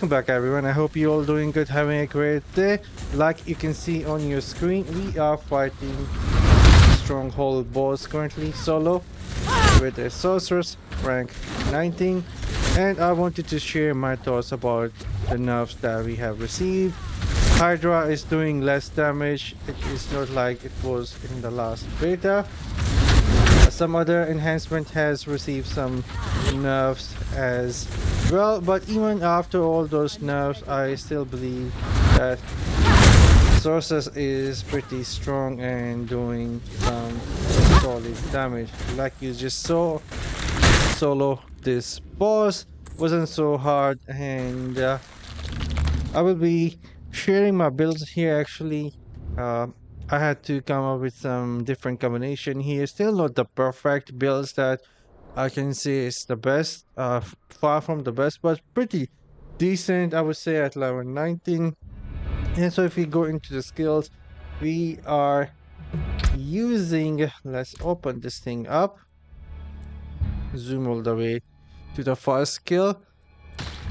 Welcome back everyone. I hope you all doing good, having a great day. Like you can see on your screen, we are fighting stronghold boss currently solo with a sorceress rank 19, and I wanted to share my thoughts about the nerfs that we have received. Hydra is doing less damage. It is not like it was in the last beta. Some other enhancement has received some nerfs as well, but even after all those nerfs, I still believe that Sorceress is pretty strong and doing some solid damage. Like you just saw, solo this boss wasn't so hard, and I will be sharing my builds here actually. Uh, I had to come up with some different combination here. Still not the perfect builds that I can say is the best. Far from the best, but pretty decent. I would say at level 19. And so if we go into the skills, we are using. Let's open this thing up. Zoom all the way to the first skill.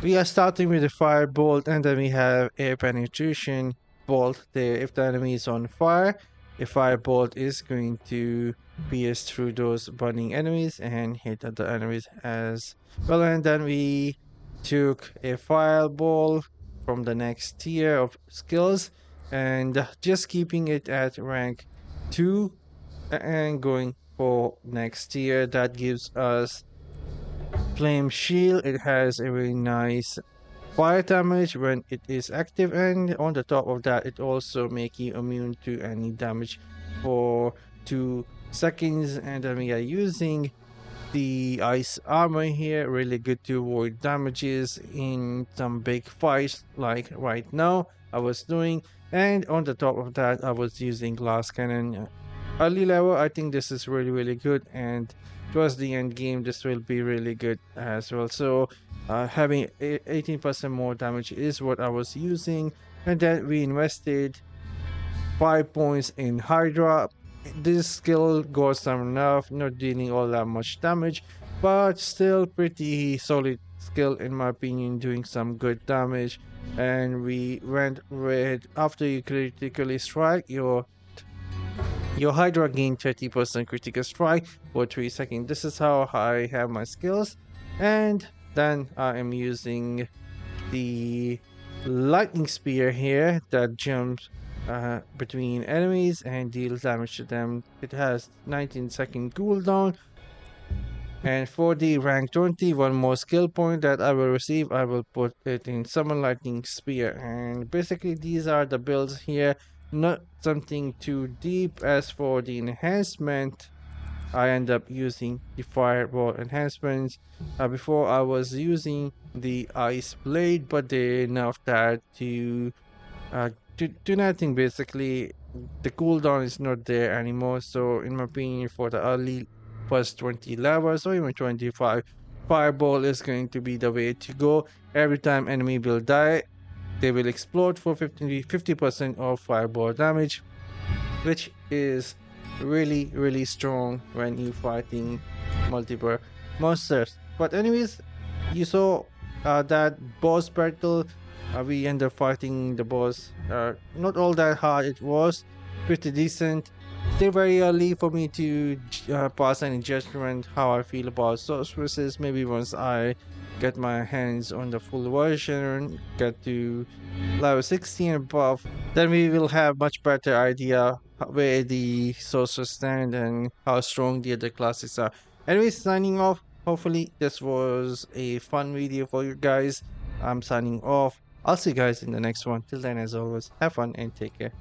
We are starting with the fire bolt, and then we have air penetration bolt there. If the enemy is on fire, a fire bolt is going to pierce through those burning enemies and hit other enemies as well. And then we took a fireball from the next tier of skills and just keeping it at rank 2 and going for next tier. That gives us flame shield. It has a very nice fire damage when it is active, and on the top of that it also make you immune to any damage for 2 seconds. And then we are using the ice armor here, really good to avoid damages in some big fights like right now I was doing. And on the top of that I was using glass cannon early level. I think this is really good, and towards the end game this will be really good as well. So having 18% more damage is what I was using. And then we invested 5 points in Hydra. This skill got some nerf, not dealing all that much damage, but still pretty solid skill in my opinion, doing some good damage. And we went with, after you critically strike, your Hydra gain 30% critical strike for 3 seconds. This is how I have my skills. And then I am using the lightning spear here that jumps between enemies and deals damage to them. It has 19-second cooldown. And for the rank 20, one more skill point that I will receive, I will put it in summon lightning spear. And basically these are the builds here, not something too deep. As for the enhancement, I end up using the fireball enhancements. Before I was using the ice blade, but they nerfed that uh, to nothing basically. The cooldown is not there anymore, so in my opinion for the early first 20 levels or even 25, fireball is going to be the way to go. Every time enemy will die, they will explode for 50% of fireball damage, which is really strong when you fighting multiple monsters. But anyways, you saw that boss battle. We end up fighting the boss. Not all that hard. It was pretty decent. Still very early for me to pass any judgment how I feel about sorceresses. Maybe once I get my hands on the full version, get to level 16 and above, then we will have much better idea where the sorcerers stand and how strong the other classes are. Anyways, signing off. Hopefully this was a fun video for you guys. I'm signing off. I'll see you guys in the next one. Till then, as always, have fun and take care.